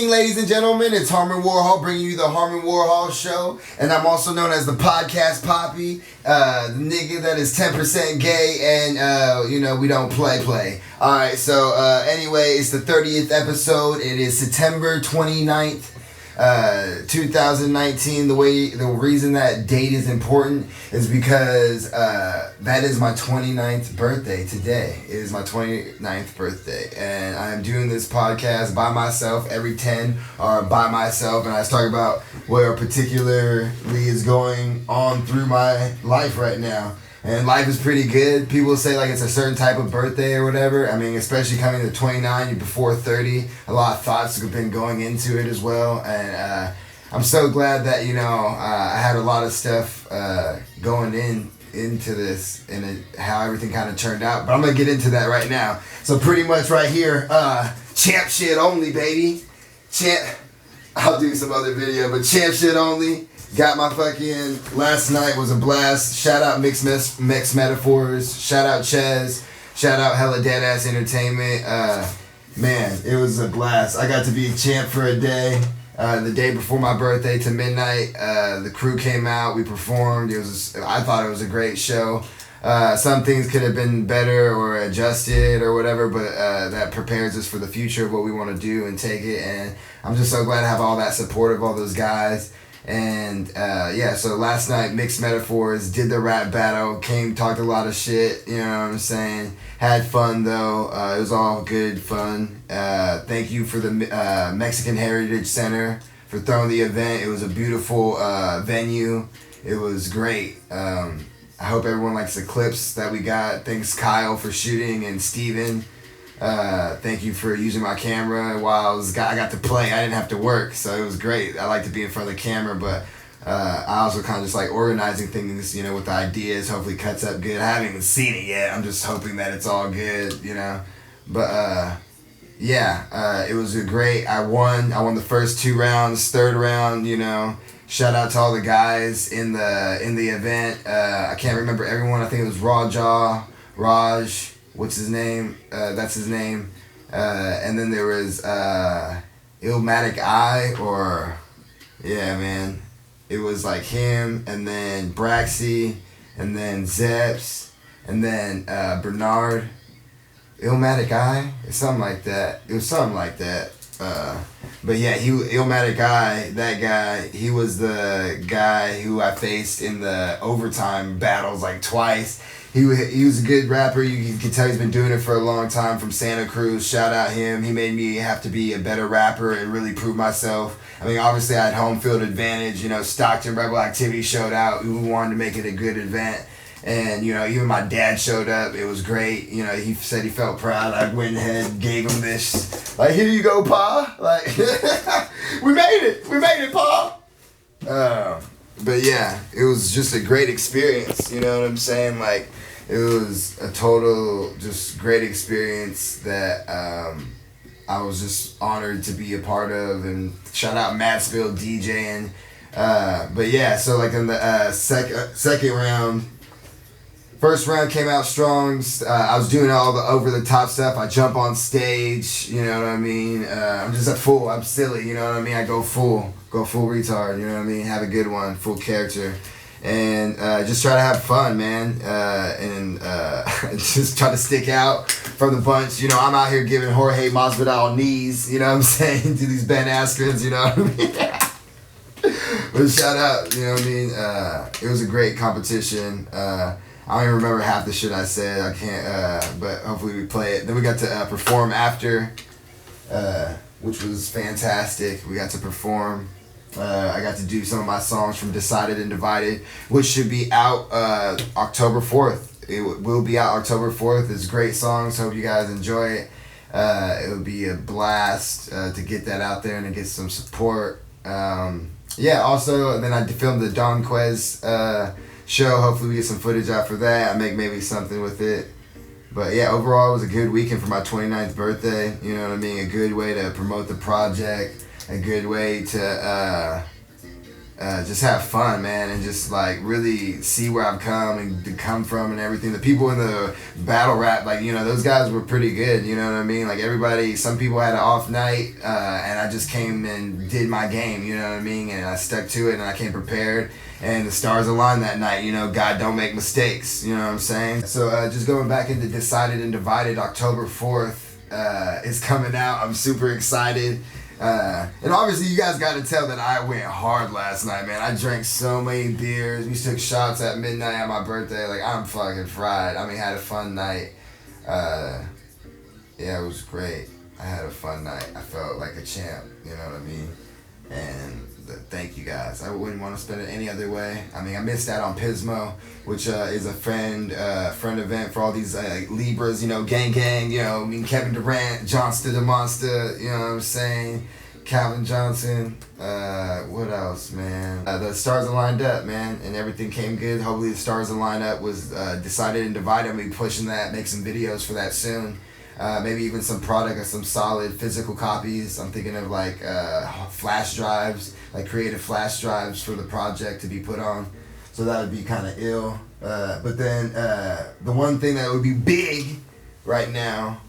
evening, ladies and gentlemen. It's Harmon Warhol bringing you the Harmon Warhol Show. And I'm also known as the Podcast Poppy, the nigga that is 10% gay and, we don't play. Alright, so anyway, it's the 30th episode. It is September 29th. 2019. The reason that date is important is because that is my 29th birthday today. It is my 29th birthday, and I am doing this podcast by myself. Every 10 are by myself, and I just talk about what particularly is going on through my life right now. And life is pretty good. People say like it's a certain type of birthday or whatever. I mean, especially coming to 29, you're before 30. A lot of thoughts have been going into it as well. And I'm so glad that, I had a lot of stuff going into this and how everything kind of turned out. But I'm going to get into that right now. So pretty much right here, champ shit only, baby. I'll do some other video, but champ shit only. Got my fucking, last night was a blast. Shout out Mixed Metaphors. Shout out Chez. Shout out Hella Deadass Entertainment. Man, it was a blast. I got to be a champ for a day. The day before my birthday to midnight. The crew came out. We performed. I thought it was a great show. Some things could have been better or adjusted or whatever, but that prepares us for the future of what we want to do and take it. And I'm just so glad to have all that support of all those guys. And so last night Mixed Metaphors did the rap battle, talked a lot of shit, you know what I'm saying, had fun though, it was all good fun. Thank you for the Mexican Heritage Center for throwing the event. It was a beautiful venue. It was great. I hope everyone likes the clips that we got. Thanks Kyle for shooting and Steven. Thank you for using my camera while I got to play. I didn't have to work, so it was great. I like to be in front of the camera, but I also kind of just like organizing things, with the ideas. Hopefully cuts up good. I haven't even seen it yet. I'm just hoping that it's all good, But it was great. I won the first 2 rounds. Third round, shout out to all the guys in the event. I can't remember everyone. I think it was Raj. What's his name? That's his name. And then there was Illmatic Eye, it was like him, and then Braxy, and then Zeps, and then Bernard. Illmatic Eye? Something like that. It was something like that. But yeah, Illmatic Eye, that guy, he was the guy who I faced in the overtime battles like twice. He was a good rapper. You can tell he's been doing it for a long time, from Santa Cruz. Shout out him. He made me have to be a better rapper and really prove myself. I mean, obviously I had home field advantage. Stockton Rebel Activity showed out. We wanted to make it a good event. And, even my dad showed up. It was great. He said he felt proud. I went ahead and gave him this. Like, here you go, Pa. Like, we made it. We made it, Pa. But yeah, it was just a great experience. You know what I'm saying? Like, it was a total, just great experience that I was just honored to be a part of. And shout out Mattsville DJing. But yeah, so like in the second round, first round came out strong. I was doing all the over-the-top stuff. I jump on stage, you know what I mean? I'm just a fool. I'm silly, you know what I mean? I go full retard, you know what I mean? Have a good one, full character. And just try to have fun, man. And just try to stick out from the bunch. I'm out here giving Jorge Masvidal knees, you know what I'm saying? To these Ben Askrens, you know what I mean? But shout out, you know what I mean? It was a great competition. I don't even remember half the shit I said. I can't, but hopefully we play it. Then we got to perform after, which was fantastic. We got to perform. I got to do some of my songs from Decided and Divided, which should be out October 4th. It will be out October 4th. It's great songs. Hope you guys enjoy it. It would be a blast to get that out there and to get some support. Also, then I filmed the Don Quez show. Hopefully we get some footage out for that. I make maybe something with it. But yeah, overall it was a good weekend for my 29th birthday. You know what I mean? A good way to promote the project. A good way to just have fun, man, and just like really see where I've come and to come from and everything. The people in the battle rap, like, you know, those guys were pretty good, you know what I mean? Like everybody, some people had an off night, and I just came and did my game, you know what I mean? And I stuck to it and I came prepared, and the stars aligned that night, you know, God don't make mistakes, you know what I'm saying? So just going back into Decided and Divided, October 4th is coming out. I'm super excited. And obviously you guys got to tell that I went hard last night, man. I drank so many beers. We took shots at midnight at my birthday. Like, I'm fucking fried. I mean, had a fun night. Yeah, it was great. I had a fun night. I felt like a champ, you know what I mean? And thank you guys. I wouldn't want to spend it any other way. I mean, I missed out on Pismo, which is a friend event for all these Libras, you know, gang, you know, I mean, Kevin Durant, Johnster the Monster, you know what I'm saying? Calvin Johnson, what else, man? The stars aligned up, man, and everything came good. Hopefully the stars aligned up was Decided and Divided. I'm going to be pushing that, make some videos for that soon. Maybe even some product or some solid physical copies. I'm thinking of like flash drives, like creative flash drives for the project to be put on. So that would be kind of ill. But then the one thing that would be big right now,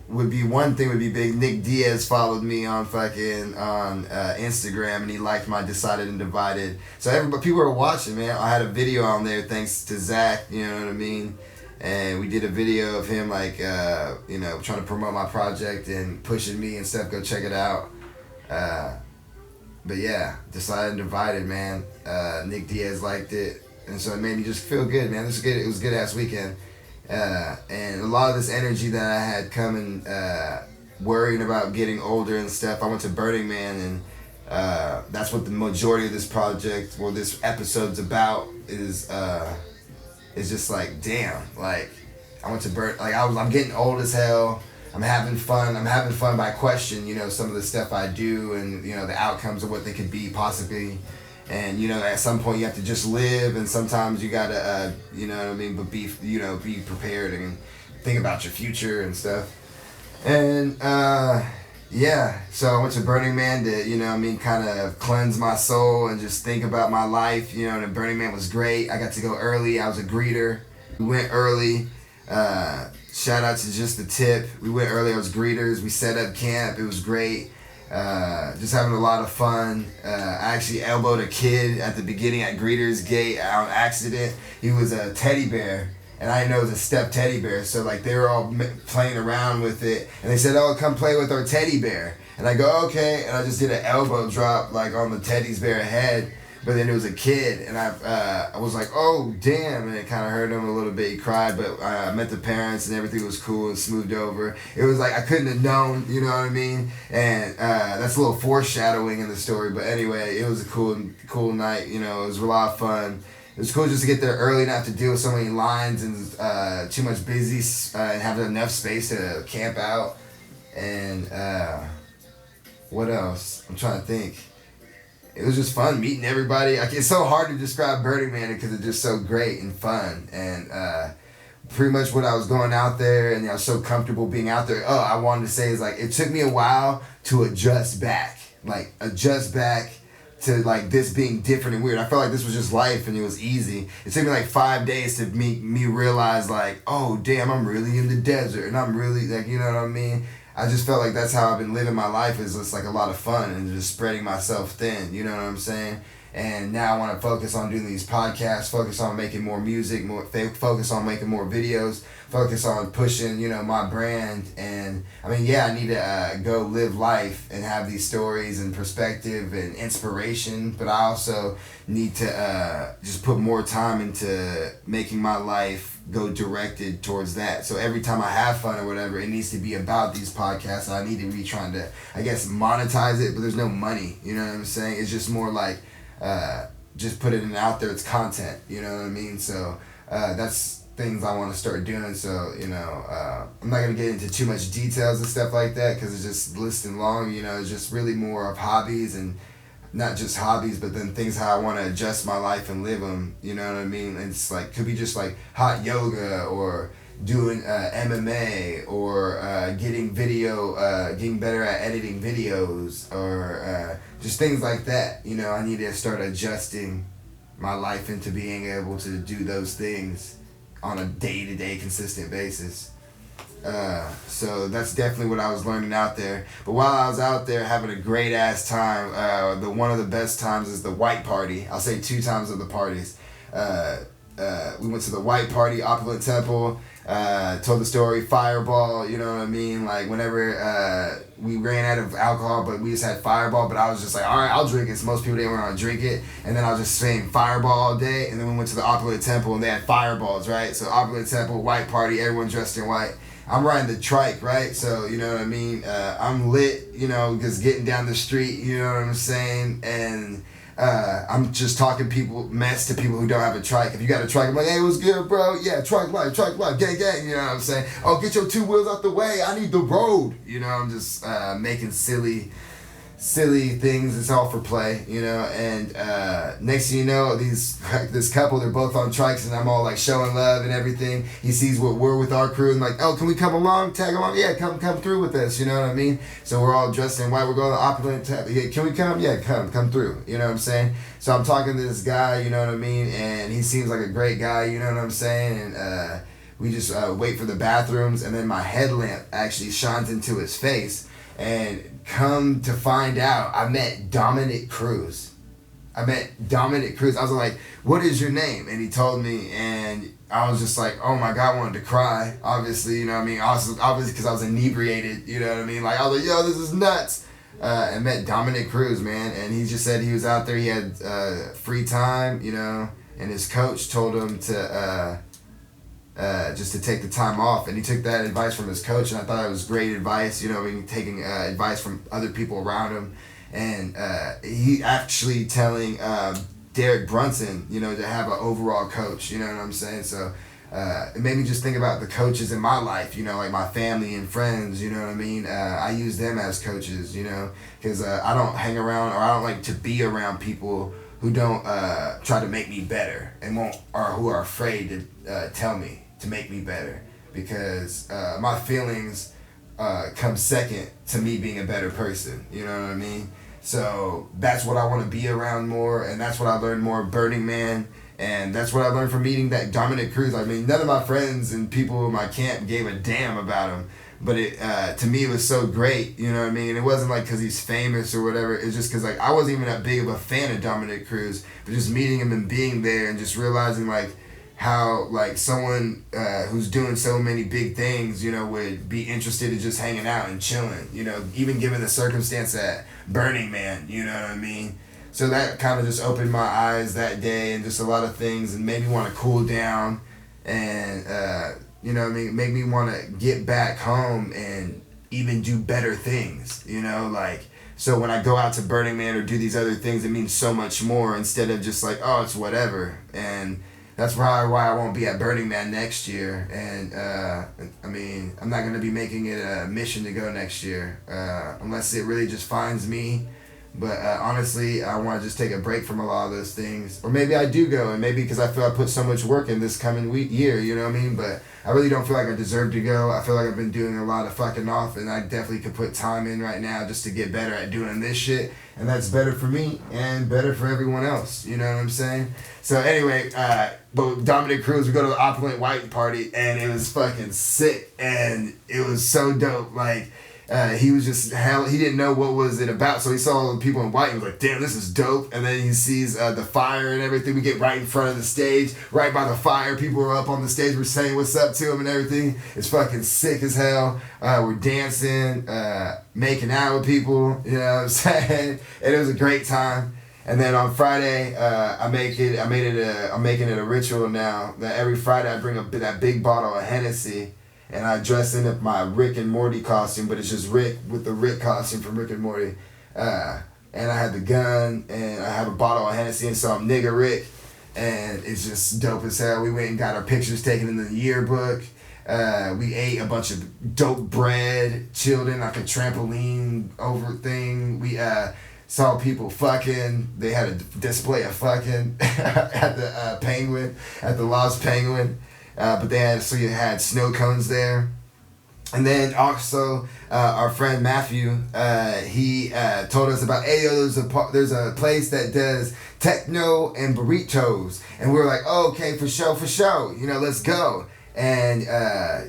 would be big. Nick Diaz followed me on Instagram, and he liked my Decided and Divided. So people are watching, man. I had a video on there thanks to Zach, you know what I mean? And we did a video of him, like, you know, trying to promote my project and pushing me and stuff. Go check it out. But yeah, Decided and Divided, man. Nick Diaz liked it. And so it made me just feel good, man. It was a good ass weekend. And a lot of this energy that I had coming, worrying about getting older and stuff, I went to Burning Man, and that's what the majority of this project, or this episode's about, is just like, damn, like, I went to I'm getting old as hell. I'm having fun by question, you know, some of the stuff I do, and, you know, the outcomes of what they could be possibly. And, you know, at some point you have to just live, and sometimes you gotta, you know what I mean, but be prepared and think about your future and stuff. And, yeah, so I went to Burning Man to, you know what I mean, kind of cleanse my soul and just think about my life, you know, and Burning Man was great. I got to go early. I was a greeter. We went early. Shout out to Just the Tip. We went early. I was greeters. We set up camp. It was great. Just having a lot of fun. I actually elbowed a kid at the beginning at Greeters Gate on accident. He was a teddy bear, and I didn't know it was a step teddy bear. So like they were all playing around with it, and they said, "Oh, come play with our teddy bear." And I go, "Okay," and I just did an elbow drop like on the teddy's bear head. But then it was a kid, and I was like, "Oh, damn," and it kind of hurt him a little bit. He cried, but I met the parents, and everything was cool and smoothed over. It was like I couldn't have known, you know what I mean? And that's a little foreshadowing in the story. But anyway, it was a cool night. You know, it was a lot of fun. It was cool just to get there early, not to deal with so many lines and too much busy, and have enough space to camp out. And what else? I'm trying to think. It was just fun meeting everybody. It's so hard to describe Burning Man because it's just so great and fun. And pretty much what I was going out there, and I was so comfortable being out there. Oh, I wanted to say is like, it took me a while to adjust back to like this being different and weird. I felt like this was just life and it was easy. It took me like 5 days to make me realize like, oh damn, I'm really in the desert, and I'm really like, you know what I mean? I just felt like that's how I've been living my life, is just like a lot of fun and just spreading myself thin, you know what I'm saying? And now I want to focus on doing these podcasts, focus on making more music, focus on making more videos, focus on pushing, you know, my brand. And I mean, yeah, I need to go live life and have these stories and perspective and inspiration, but I also need to just put more time into making my life go directed towards that. So every time I have fun or whatever, it needs to be about these podcasts. I need to be trying to, I guess, monetize it, but there's no money, you know what I'm saying? It's just more like, just put it out there, it's content, you know what I mean? So that's things I want to start doing. So, you know, I'm not going to get into too much details and stuff like that because it's just listing long, you know, it's just really more of hobbies, and not just hobbies, but then things how I want to adjust my life and live them, you know what I mean? It's like, could be just like hot yoga, or doing MMA or getting better at editing videos or just things like that. You know, I need to start adjusting my life into being able to do those things on a day-to-day consistent basis. So that's definitely what I was learning out there. But while I was out there having a great ass time, one of the best times is the white party. I'll say 2 times of the parties. We went to the white party, Opulent Temple, told the story, Fireball, you know what I mean? Like whenever we ran out of alcohol, but we just had Fireball, but I was just like, all right, I'll drink it. So most people didn't want to drink it. And then I was just saying Fireball all day. And then we went to the Opulent Temple and they had fireballs, right? So Opulent Temple, white party, everyone dressed in white. I'm riding the trike, right? So, you know what I mean? I'm lit, you know, just getting down the street, you know what I'm saying? And I'm just talking mess to people who don't have a trike. If you got a trike, I'm like, hey, what's good, bro? Yeah, trike life, gang, gang, you know what I'm saying? Oh, get your 2 wheels out the way. I need the road. You know, I'm just making silly things. It's all for play, you know. And next thing you know, this couple, they're both on trikes, and I'm all like showing love and everything. He sees what we're with our crew and like, oh, can we come along, tag along? Yeah, come through with us, you know what I mean? So we're all dressed in white. We're going to Opulent. Yeah, can we come? Yeah, come through. You know what I'm saying? So I'm talking to this guy, you know what I mean, and he seems like a great guy, you know what I'm saying, and we just wait for the bathrooms, and then my headlamp actually shines into his face. And come to find out, I met Dominick Cruz. I was like, what is your name? And he told me, and I was just like, oh my God, I wanted to cry. Obviously, you know what I mean? Obviously, because I was inebriated, you know what I mean? Like, I was like, yo, this is nuts. I met Dominick Cruz, man, and he just said he was out there, he had free time, you know, and his coach told him to... just to take the time off, and he took that advice from his coach, and I thought it was great advice, you know, I mean, taking advice from other people around him, and he actually telling Derek Brunson, you know, to have an overall coach, you know what I'm saying? So it made me just think about the coaches in my life, you know, like my family and friends, you know what I mean? I use them as coaches, you know, because I don't hang around, or I don't like to be around people who don't try to make me better and who are afraid to tell me to make me better, because my feelings come second to me being a better person, you know what I mean? So that's what I want to be around more, and that's what I learned more of Burning Man, and that's what I learned from meeting that Dominick Cruz. I mean, none of my friends and people in my camp gave a damn about him, but it to me it was so great, you know what I mean? It wasn't like because he's famous or whatever. It's just because like I wasn't even that big of a fan of Dominick Cruz, but just meeting him and being there and just realizing like how like someone who's doing so many big things, you know, would be interested in just hanging out and chilling, you know, even given the circumstance at Burning Man, you know what I mean? So that kind of just opened my eyes that day, and just a lot of things, and made me want to cool down, and you know what I mean, made me want to get back home and even do better things, you know, like, so when I go out to Burning Man or do these other things, it means so much more, instead of just like, oh, it's whatever. And that's probably why I won't be at Burning Man next year. And I mean, I'm not going to be making it a mission to go next year unless it really just finds me. But honestly, I want to just take a break from a lot of those things. Or maybe I do go, and maybe because I feel I put so much work in this coming year, you know what I mean? But I really don't feel like I deserve to go. I feel like I've been doing a lot of fucking off, and I definitely could put time in right now just to get better at doing this shit. And that's better for me and better for everyone else, you know what I'm saying? So anyway, but Dominick Cruz, we go to the Opulent White Party, and it was fucking sick, and it was so dope. Like, he was just he didn't know what was it about, so he saw all the people in white and was like, damn, this is dope. And then he sees the fire and everything. We get right in front of the stage, right by the fire. People are up on the stage, we're saying what's up to him and everything. It's fucking sick as hell. We're dancing, making out with people, you know what I'm saying? And it was a great time. And then on Friday, I'm making it a ritual now that every Friday I bring that big bottle of Hennessy, and I dress in my Rick and Morty costume, but it's just Rick with the Rick costume from Rick and Morty. And I had the gun, and I have a bottle of Hennessy, and so I'm Nigga Rick, and it's just dope as hell. We went and got our pictures taken in the yearbook. We ate a bunch of dope bread, chilled in like a trampoline over thing. We saw people fucking. They had a display of fucking at the Penguin, at the Lost Penguin. But you had snow cones there. And then also our friend Matthew, he told us about, hey, yo, there's a place that does techno and burritos. And we were like, oh, okay, for sure. Let's go. And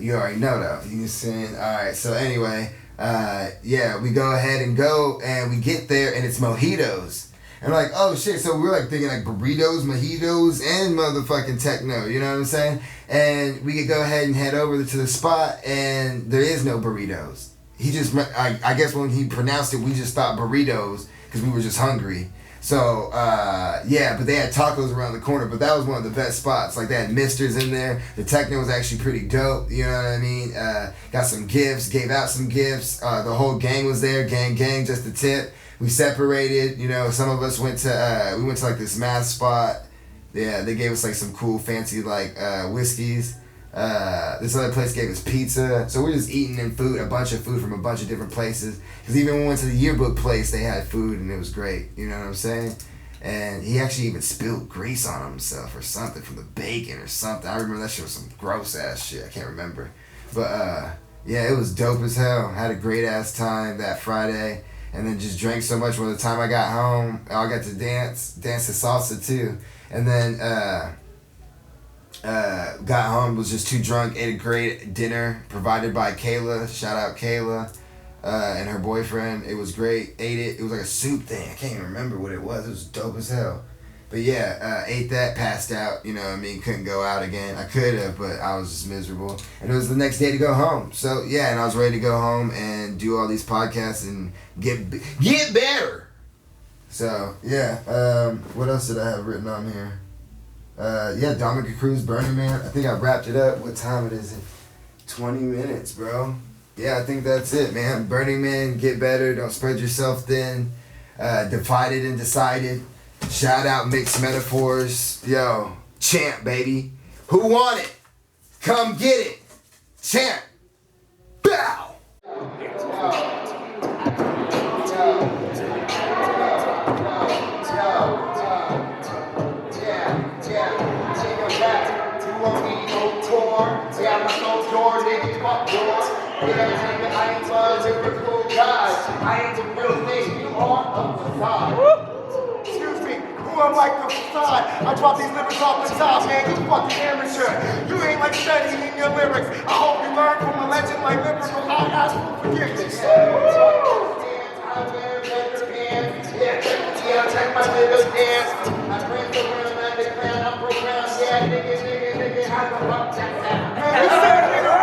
you already know though. You saying, all right. So anyway, we go ahead and go, and we get there, and it's mojitos. And we're like, oh shit. So we're like thinking like burritos, mojitos, and motherfucking techno. You know what I'm saying? And we could go ahead and head over to the spot, and there is no burritos. He just, I guess when he pronounced it, we just thought burritos because we were just hungry. So, but they had tacos around the corner, but that was one of the best spots. Like, they had misters in there. The techno was actually pretty dope, you know what I mean? Got some gifts, gave out some gifts. The whole gang was there, gang, just a tip. We separated, some of us went to, we went to like this math spot. Yeah, they gave us like some cool fancy like whiskeys. This other place gave us pizza. So we're just eating a bunch of food from a bunch of different places. Because even when we went to the yearbook place, they had food and it was great. You know what I'm saying? And he actually even spilled grease on himself or something from the bacon or something. I remember that shit was some gross ass shit. I can't remember. But it was dope as hell. Had a great ass time that Friday. And then just drank so much by the time I got home. I got to dance to salsa too. And then got home, was just too drunk, ate a great dinner provided by Kayla. Shout out Kayla and her boyfriend. It was great. Ate it. It was like a soup thing. I can't even remember what it was. It was dope as hell. But ate that, passed out. Couldn't go out again. I could have, but I was just miserable. And it was the next day to go home. So and I was ready to go home and do all these podcasts and get better. So what else did I have written on here? Dominick Cruz, Burning Man. I think I wrapped it up. What time it is? 20 minutes, bro. Yeah, I think that's it, man. Burning Man, get better. Don't spread yourself thin. Divided and decided. Shout out Mixed Metaphors. Yo, Champ, baby. Who want it? Come get it. Champ. Bow. I ain't the real thing, you are a facade. Excuse me, who am like the facade? I drop these lyrics off the top, man, you fucking amateur. You ain't like studying your lyrics. I hope you learn from a legend like lyrical. I ask for forgiveness. I wear better pants. I take my little dance. I bring the room and the crown, I'm programmed. Yeah, nigga, I go up that sound. Man, you said it, nigga. I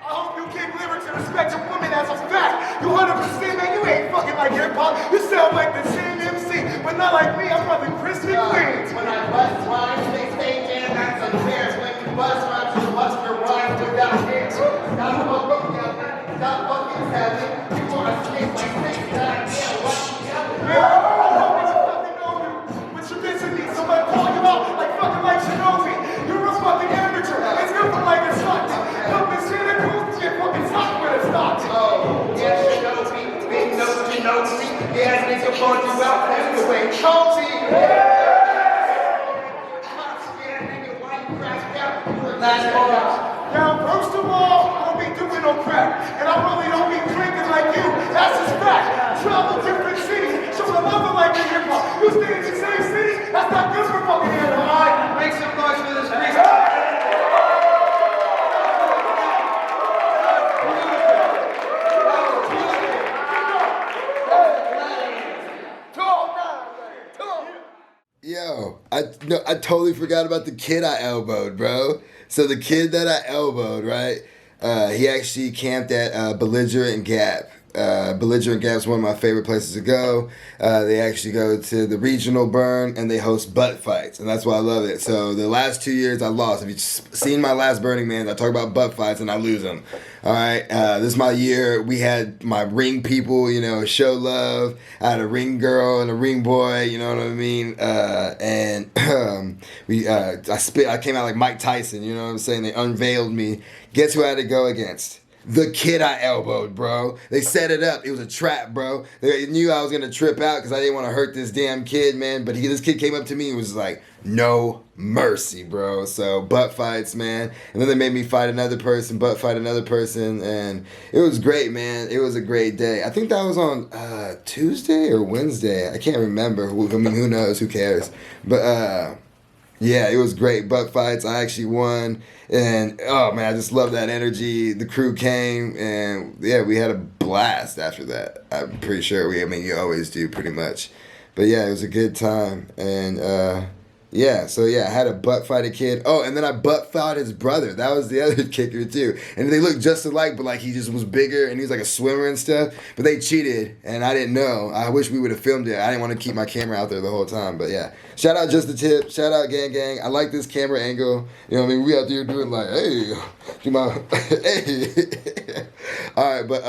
hope you keep lyrics and respect a woman as a fact. You 100%, man, you ain't fucking like hip-hop. You sound like the same MC, but not like me. I'm probably crispy clean. When I bust rhymes, they say, man, that's unfair. When you bust rhymes, you bust your rhymes without hair. Stop fucking selling. You are a snake like snake. Goddamn, what you yelling? Man, I hope that you fucking know you. But you missing me. Somebody call you out like fucking like Shinobi. You're a fucking amateur. It's nothing like a Stockton. Help me see the Cruz to get fucking stopped with a Stockton. Oh, yeah, Shinobi. Big nose, Shinobi. Yeah, nigga, bought you out anyway. Kobe. Yeah, nigga, why you crashed out? Last ball. Now, first of all, I don't be doing no crap. And I really don't be drinking like you. That's just fact. Travel different cities. Show the love like the hip-hop. You stay in the same city? That's not good for fucking hip-hop. All right, make some noise for this freestyle. Yo, I totally forgot about the kid I elbowed, bro. So the kid that I elbowed, right? He actually camped at Belligerent Gap. Belligerent Gap is one of my favorite places to go. They actually go to the regional burn and they host butt fights, and that's why I love it. So the last 2 years I lost. If you've seen my last Burning Man, I talk about butt fights and I lose them. All right, this is my year. We had my ring people, show love. I had a ring girl and a ring boy, you know what I mean? And I came out like Mike Tyson, you know what I'm saying? They unveiled me. Guess who I had to go against? the kid I elbowed, bro. They set it up. It was a trap, bro. They knew I was going to trip out because I didn't want to hurt this damn kid, man. But this kid came up to me and was like, no mercy, bro. So butt fights, man. And then they made me fight another person, butt fight another person. And it was great, man. It was a great day. I think that was on Tuesday or Wednesday. I can't remember. I mean, who knows? Who cares? But yeah, it was great. Butt fights. I actually won. And, oh, man, I just love that energy. The crew came, and, yeah, we had a blast after that. I'm pretty sure you always do pretty much. But, yeah, it was a good time. And, yeah, so, yeah, I had a butt fight a kid. Oh, and then I butt fought his brother. That was the other kicker, too. And they looked just alike, but, like, he just was bigger, and he was, like, a swimmer and stuff. But they cheated, and I didn't know. I wish we would have filmed it. I didn't want to keep my camera out there the whole time, but, yeah. Shout out Just the Tip. Shout out Gang Gang. I like this camera angle. You know what I mean? We out there doing, like, hey, do my, hey. All right, but,